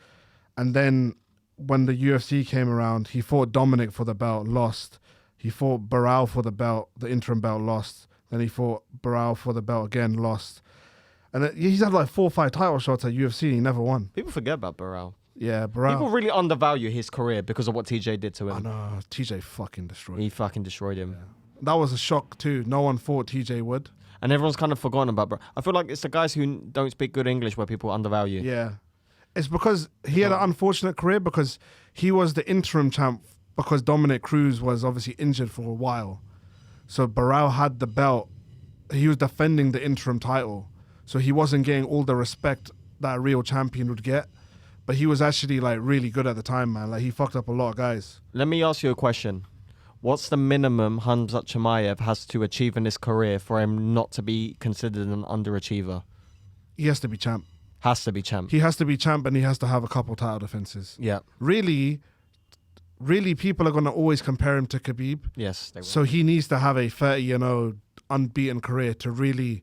and then when the UFC came around, he fought Dominic for the belt, lost. He fought Barao for the belt, the interim belt, lost. Then he fought Barao for the belt again, lost. And then he's had like 4 or 5 title shots at UFC. He never won. People forget about Burrell. Yeah, Barao. People really undervalue his career because of what TJ did to I him. know. TJ fucking destroyed. He fucking destroyed him. That was a shock too. No one thought TJ would. And everyone's kind of forgotten about Burrell. I feel like it's the guys who don't speak good English where people undervalue. Yeah. It's because he had an unfortunate career because he was the interim champ because Dominic Cruz was obviously injured for a while. So Barao had the belt. He was defending the interim title. So he wasn't getting all the respect that a real champion would get. But he was actually like really good at the time, man. Like he fucked up a lot of guys. Let me ask you a question. What's the minimum Hamzat Chimaev has to achieve in his career for him not to be considered an underachiever? He has to be champ. Has to be champ. He has to be champ and he has to have a couple title defenses. Yeah. Really people are going to always compare him to Khabib. Yes, they will. So he needs to have a 30-0 unbeaten career to really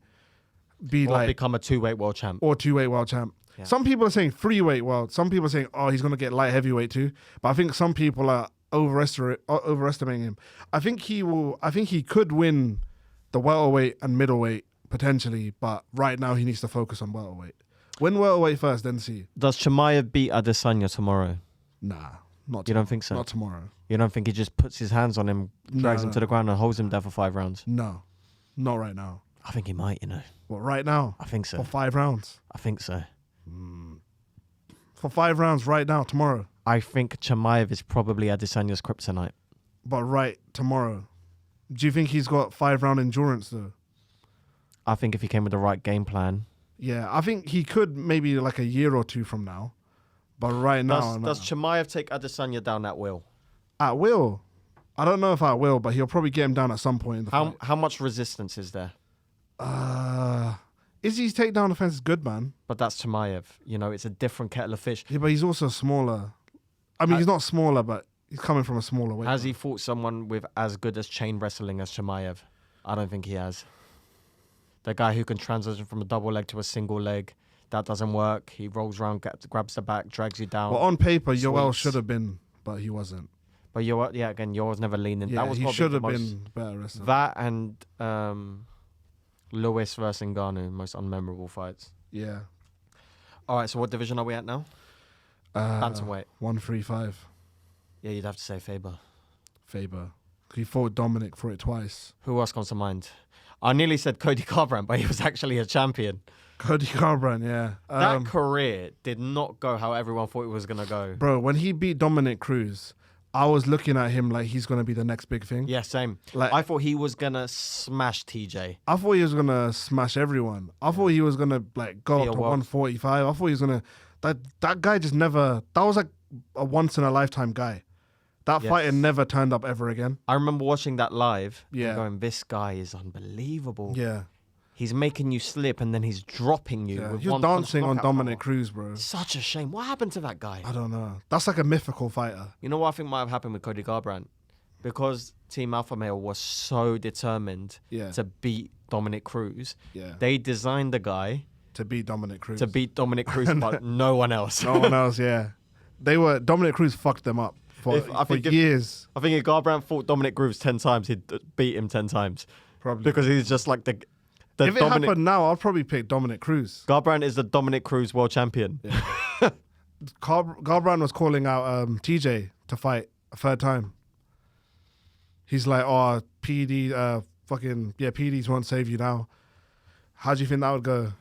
be or like become a two-weight world champ. or 2-weight world champ. Yeah. Some people are saying 3-weight world. Some people are saying, oh, he's going to get light heavyweight too. But I think some people are overestimating him. I think he could win the welterweight and middleweight potentially, but right now he needs to focus on welterweight. Win welterweight first, then see. Does Chimaev beat Adesanya tomorrow? Nah, not You don't think so? Not tomorrow. You don't think he just puts his hands on him, drags No, him to the ground and holds him there for 5 rounds? No, not right now. I think he might, Well, right now I think so. for 5 rounds. I think so. For 5 rounds right now, tomorrow. I think Chimaev is probably Adesanya's kryptonite. But right tomorrow. Do you think he's got 5-round endurance though? I think if he came with the right game plan. Yeah, I think he could maybe like a year or 2 from now. But right now, Does Chimaev take Adesanya down at will? at will. I don't know if I will, but he'll probably get him down at some point in the fight. How much resistance is there? Izzy's takedown defense is good, man. But that's Chimaev. It's a different kettle of fish. Yeah, but he's also smaller. I mean, he's not smaller, but he's coming from a smaller weight. Has he fought someone with as good as chain wrestling as Chimaev? I don't think he has. The guy who can transition from a double leg to a single leg, that doesn't work. He rolls around, grabs the back, drags you down. Well, on paper, Yoel Sweeps. should have been, but he wasn't. But again, yours never leaning. Yeah, That was he probably should the have most- been better wrestler. That and Lewis versus Ngannou, most unmemorable fights. Yeah. All right, so what division are we at now? Bantamweight. 135. Yeah, you'd have to say Faber. Faber. He fought Dominic for it twice. Who else comes to mind? I nearly said Cody Garbrandt, but he was actually a champion. Cody Garbrandt, yeah. That career did not go how everyone thought it was going to go. Bro, when he beat Dominic Cruz, I was looking at him like he's going to be the next big thing. Yeah, same. Like- I thought he was going to smash TJ. I thought he was going to smash everyone. I thought he was going to like go Be up a to world- 145. I thought he was going to... That guy just never... That was like a once-in-a-lifetime guy. That Yes. fighter never turned up ever again. I remember watching that live Yeah. and going, this guy is unbelievable. Yeah. He's making you slip and then he's dropping you. Yeah. With He was one punch dancing on knockout Dominic power. Cruz, bro. Such a shame. What happened to that guy? I don't know. That's like a mythical fighter. You know what I think might have happened with Cody Garbrandt? Because Team Alpha Male was so determined Yeah. to beat Dominic Cruz, Yeah. they designed the guy To beat Dominic Cruz. to beat Dominic Cruz, but no one else. No one else, yeah. Dominic Cruz fucked them up for years. I think if Garbrandt fought Dominic Cruz 10 times, he'd beat him 10 times. Probably. Because he's just like the If it Dominic... happened now, I'd probably pick Dominic Cruz. Garbrandt is the Dominic Cruz world champion. Garbrandt was calling out TJ to fight a 3rd time. He's like, oh, PEDs won't save you now. How do you think that would go?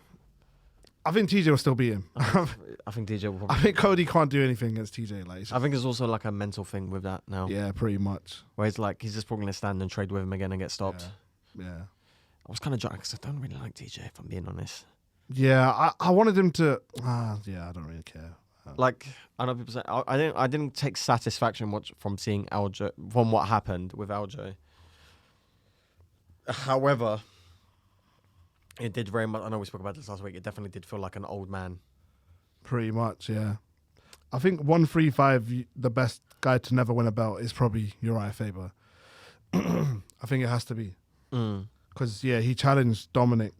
I think TJ will still beat him. I think DJ will probably... I think Cody can't do anything against TJ. Like, it's I think there's also like a mental thing with that now. yeah, pretty much. Where he's like, he's just probably going to stand and trade with him again and get stopped. Yeah. I was kind of joking because I don't really like DJ, if I'm being honest. Yeah, I wanted him to... yeah, I don't really care. like I know people say I didn't take satisfaction much from seeing Aljo from what happened with Aljo. However, it did very much. I know we spoke about this last week. It definitely did feel like an old man. Pretty much, yeah. I think 135, the best guy to never win a belt is probably Uriah Faber. I think it has to be. Because, he challenged Dominic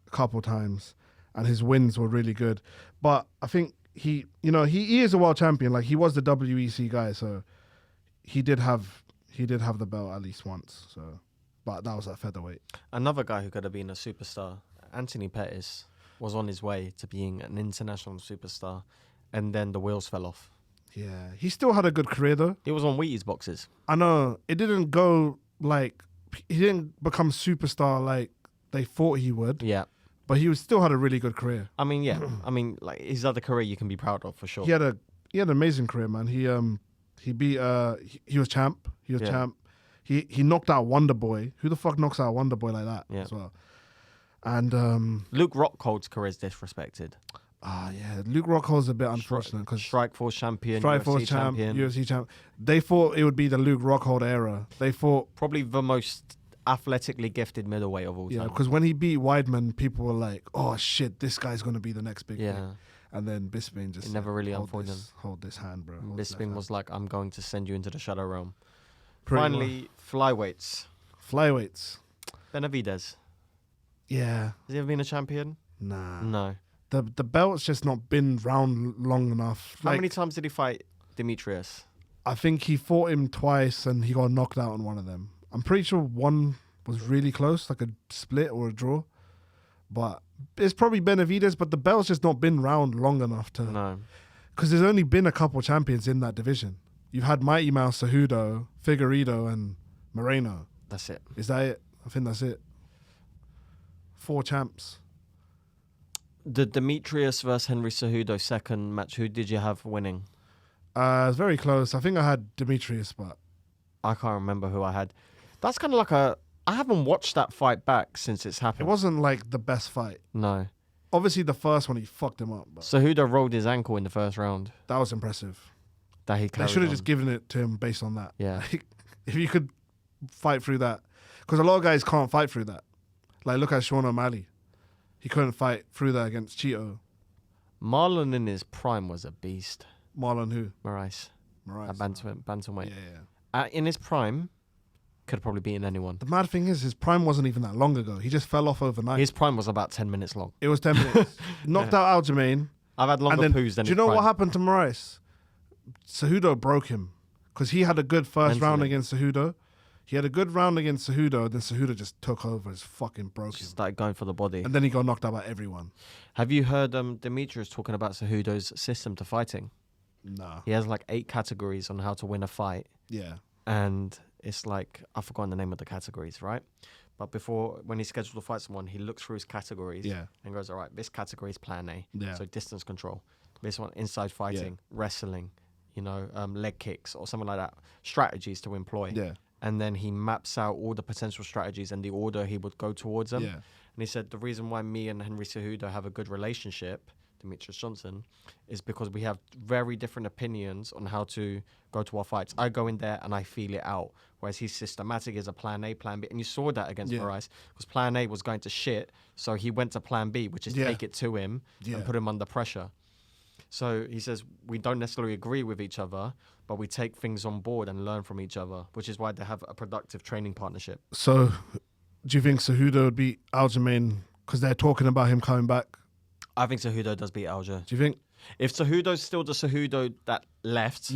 a couple times and his wins were really good. But I think he is a world champion. Like, he was the WEC guy, so he did have the belt at least once. So, but that was at featherweight. Another guy who could have been a superstar, Anthony Pettis, was on his way to being an international superstar, and then the wheels fell off. Yeah, he still had a good career though. He was on Wheaties boxes. I know it didn't go like he didn't become superstar like they thought he would. Yeah, but he still had a really good career. I mean, yeah, I mean, like his other career you can be proud of for sure. He had an amazing career, man. He beat he was champ. He was champ. He knocked out Wonder Boy. Who the fuck knocks out Wonder Boy like that as well? And Luke Rockhold's career is disrespected. Luke Rockhold's a bit unfortunate because Strikeforce champion, Strikeforce UFC champion, UFC champ. They thought it would be the Luke Rockhold era. They thought probably the most athletically gifted middleweight of all time. Yeah, because when he beat Weidman, people were like, "Oh shit, this guy's gonna be the next big thing." And then Bisping just never really unfolded. Hold this hand, bro. Bisping was like, "I'm going to send you into the shadow realm." Finally, flyweights. Benavidez. Yeah. Has he ever been a champion? Nah. No. The belt's just not been round long enough. How many times did he fight Demetrius? I think he fought him twice and he got knocked out on one of them. I'm pretty sure one was really close, like a split or a draw. But it's probably Benavidez, but the belt's just not been round long enough to... No. Because there's only been a couple champions in that division. You've had Mighty Mouse, Cejudo, Figueiredo, and Moreno. That's it. Is that it? I think that's it. 4 champs. The Demetrius versus Henry Cejudo second match, who did you have winning? It's very close. I think I had Demetrius, but... I can't remember who I had. That's kind of like a... I haven't watched that fight back since it's happened. It wasn't like the best fight. No. Obviously, the first one, he fucked him up. But Cejudo rolled his ankle in the first round. that was impressive. That he They should have just given it to him based on that. Yeah. If you could fight through that. Because a lot of guys can't fight through that. Like, look at Sean O'Malley. He couldn't fight through that against Cheeto. Marlon in his prime was a beast. Marlon who? Moraes. Bantamweight. Yeah. In his prime, could have probably beaten anyone. The mad thing is, his prime wasn't even that long ago. He just fell off overnight. His prime was about 10 minutes long. It was 10 minutes. Knocked out Aljamain. I've had longer poos than do you his know prime. what happened to Moraes? Cejudo broke him. Because he had a good first round against Cejudo. He had a good round against Cejudo, then Cejudo just took over, just fucking broke him. Started going for the body. And then he got knocked out by everyone. Have you heard Demetrius talking about Cejudo's system to fighting? Nah. He has like 8 categories on how to win a fight. Yeah. And it's like, I've forgotten the name of the categories, right? But when he's scheduled to fight someone, he looks through his categories and goes, all right, this category is plan A. Yeah. So distance control. This one, inside fighting, wrestling, leg kicks or something like that. Strategies to employ. Yeah. And then he maps out all the potential strategies and the order he would go towards them. Yeah. And he said the reason why me and Henry Cejudo have a good relationship, Demetrius Johnson, is because we have very different opinions on how to go to our fights. I go in there and I feel it out, whereas he's systematic as a plan A, plan B. And you saw that against Moraes, because plan A was going to shit, so he went to plan B, which is take it to him and put him under pressure. So he says we don't necessarily agree with each other, but we take things on board and learn from each other, which is why they have a productive training partnership. So do you think Cejudo would beat Aljamain because they're talking about him coming back? I think Cejudo does beat Aljo. Do you think? If Cejudo's still the Cejudo that left,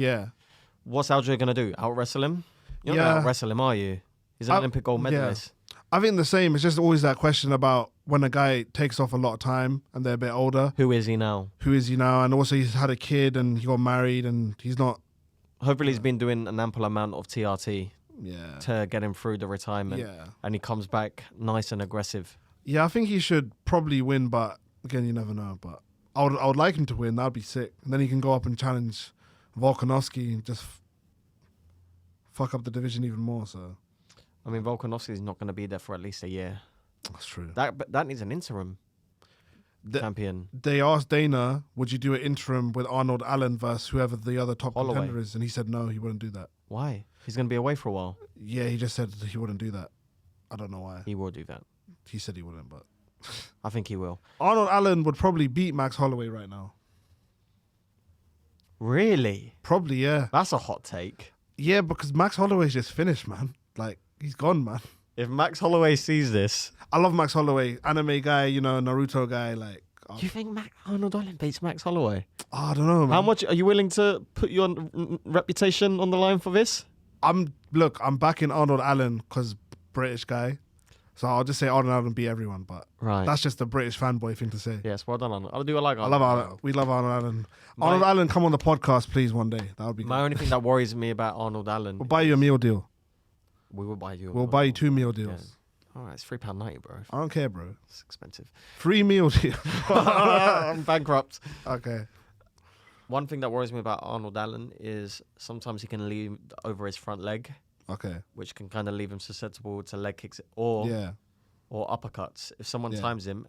what's Aljo going to do? Out-wrestle him? You're not going to out-wrestle him, are you? He's an Olympic gold medalist. I think the same. It's just always that question about when a guy takes off a lot of time and they're a bit older. Who is he now? And also he's had a kid and he got married and he's not... Hopefully he's been doing an ample amount of TRT to get him through the retirement. Yeah. And he comes back nice and aggressive. Yeah, I think he should probably win, but again, you never know. But I would like him to win. That'd be sick. And then he can go up and challenge Volkanovski and just fuck up the division even more. So, I mean, Volkanovski's not going to be there for at least a year. That's true. But that needs an interim. champion. They asked Dana, would you do an interim with Arnold Allen versus whoever the other top Holloway. contender is? And he said no, he wouldn't do that. Why? He's going to be away for a while. Yeah, he just said he wouldn't do that. I don't know why. He will do that. He said he wouldn't, but I think he will. Arnold Allen would probably beat Max Holloway right now. Really? Probably, yeah. That's a hot take. Yeah, because Max Holloway's just finished, man. Like, he's gone, man. If Max Holloway sees this, I love Max Holloway. Anime guy, Naruto guy, like... do you think Arnold Allen beats Max Holloway? I don't know, man. How much are you willing to put your reputation on the line for this? I'm backing Arnold Allen because British guy. So I'll just say Arnold Allen beat everyone, but Right. that's just a British fanboy thing to say. Yes, well done, Arnold. I like I Arnold. love Arnold. We love Arnold Allen. Arnold Allen, come on the podcast, please, one day. That would be good. My only thing that worries me about Arnold Allen, We'll buy you a meal deal. we will buy you. We'll buy you 2 meal deals. All right, it's £3.90, bro. I don't care, bro. It's expensive. 3 meal deal. I'm bankrupt. Okay. One thing that worries me about Arnold Allen is sometimes he can leave over his front leg, Okay. which can kind of leave him susceptible to leg kicks or Yeah. uppercuts. If someone Yeah. times him,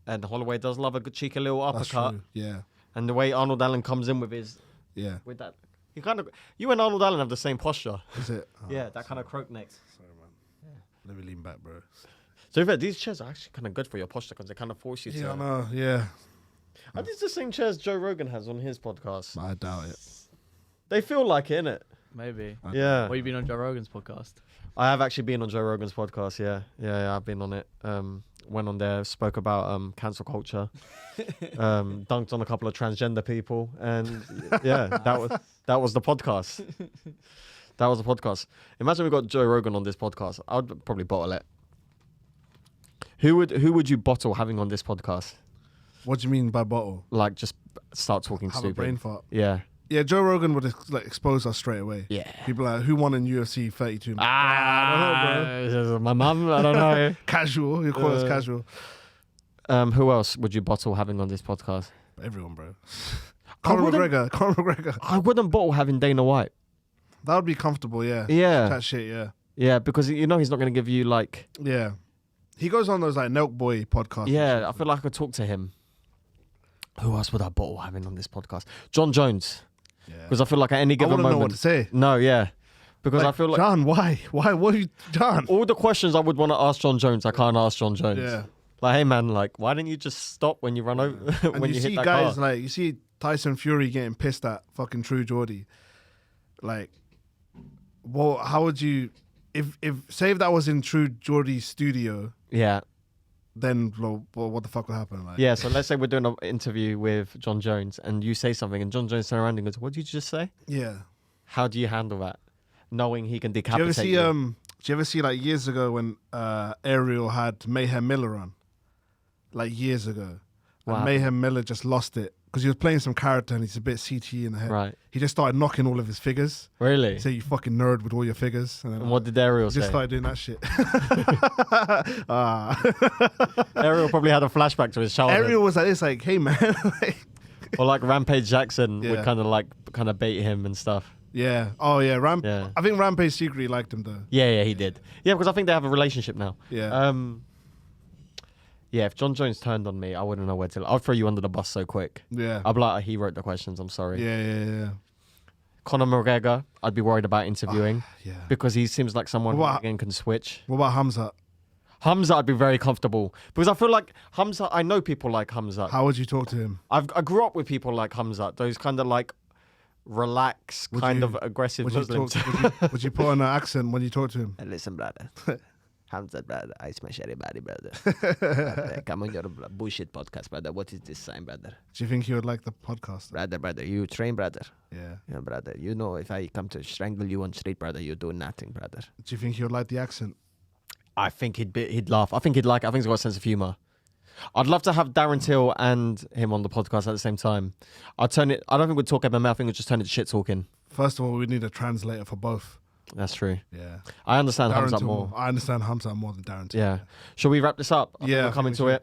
and Holloway does love a good cheeky little That's uppercut, true. Yeah. and the way Arnold Allen comes in with that, he kind of, you and Arnold Allen have the same posture. Is it? Oh, Yeah, that kind of croak neck. Sorry, man. Let me lean back, bro. So in fact, these chairs are actually kind of good for your posture because they kind of force you Yeah, I to. know. Yeah. Are these the same chairs Joe Rogan has on his podcast? I doubt it. They feel like it, innit? Maybe. Yeah. Or you've been on Joe Rogan's podcast. I have actually been on Joe Rogan's podcast. Yeah, I've been on it. Went on there, spoke about cancel culture, dunked on a couple of transgender people, and yeah, that was the podcast. That was the podcast. Imagine we got Joe Rogan on this podcast. I would probably bottle it. Who would you bottle having on this podcast? What do you mean by bottle? Like, just start talking Have stupid. a brain fart. Yeah. Yeah, Joe Rogan would expose us straight away. Yeah. People are like, who won in UFC 32? My mum. I don't know. Casual. You call us casual. Who else would you bottle having on this podcast? Everyone, bro. I Conor wouldn't- McGregor. Conor McGregor. I wouldn't bottle having Dana White. That would be comfortable, yeah. Yeah. That shit, yeah. Yeah, because he's not going to give you like. Yeah. He goes on those like Nelk Boy podcasts. Yeah, I feel like I could talk to him. Who else would I bottle having on this podcast? John Jones, Yeah. because I feel like at any I given wouldn't know what moment. to say. No, yeah, because I feel like John, why? Why? What have you done? all the questions I would want to ask John Jones, I can't ask John Jones. Yeah. Like, hey man, like, why didn't you just stop when you run over And when you you see hit that guys car? like, you see Tyson Fury getting pissed at fucking True Geordie. Like, well, how would you, if say if that was in True Geordie's studio, Yeah, then well, what the fuck would happen? Like, yeah. So let's say we're doing an interview with John Jones, and you say something, and John Jones turns around and goes, "What did you just say?" Yeah. How do you handle that, knowing he can Do you decapitate ever see you? Do you ever see like years ago when Ariel had Mayhem Miller on? Like years ago. What And Mayhem Miller just lost it because he was playing some character and he's a bit CTE in the head. Right. He just started knocking all of his figures. Really? Say you fucking nerd with all your figures. And then And what did Ariel he just say? started doing that shit. Ariel probably had a flashback to his childhood. Ariel was like this, like, hey man. Like, Or like Rampage Jackson would Yeah. kind of bait him and stuff. yeah. Oh yeah. Yeah. I think Rampage secretly liked him though. Yeah, he did. Yeah, because I think they have a relationship now. Yeah. Yeah, if John Jones turned on me, I wouldn't know where to. I'll throw you under the bus so quick. Yeah. I'd be like, he wrote the questions. I'm sorry. Yeah. Conor McGregor, I'd be worried about interviewing Yeah. because he seems like someone who What? again can switch. What about Hamza? Hamza, I'd be very comfortable because I feel like Hamza. I know people like Hamza. How would you talk to him? I grew up with people like Hamza. Those kind of like relaxed, Would kind you- of aggressive Would you, Muslims. would you put on an accent when you talk to him? Listen, brother. Hamza, brother. I smash everybody, brother. Come on your bullshit podcast, brother. What is this sign, brother? Do you think he would like the podcast? Brother. You train, brother. Yeah. Yeah, brother. You know, if I come to strangle you on street, brother, you do nothing, brother. Do you think he would like the accent? I think he'd laugh. I think he'd like it. I think he's got a sense of humor. I'd love to have Darren Till and him on the podcast at the same time. I'd turn it. I don't think we'd talk MMA. I think we'd just turn it to shit talking. First of all, we need a translator for both. That's true. Yeah. I understand Darren Hamza Till more. I understand Hamza more than Darren Till. Yeah. Shall we wrap this up? I think Yeah, we're I coming think to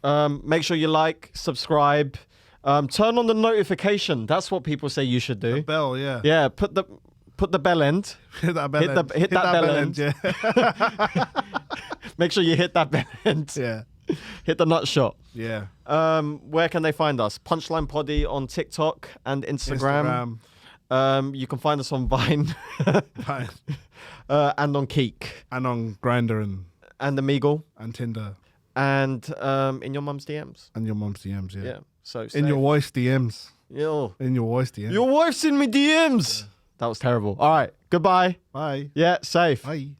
we it. Make sure you like, subscribe, turn on the notification. That's what people say you should do. The bell, yeah. Yeah. Put the bell end. Hit that bell end. hit that bell end. Yeah. Make sure you hit that bell end. Yeah. Hit the nut shot. Yeah. Where can they find us? Punchline Poddy on TikTok and Instagram. You can find us on Vine Fine. and on Keek And on Grindr and Omegle and Tinder and in your mum's DMs. and your mum's DMs. Yeah. Yeah. So In your wife's DMs. Yo. In your wife's DMs. Your wife's in me DMs. That was terrible. All right. Goodbye. Bye. Yeah. Safe. Bye.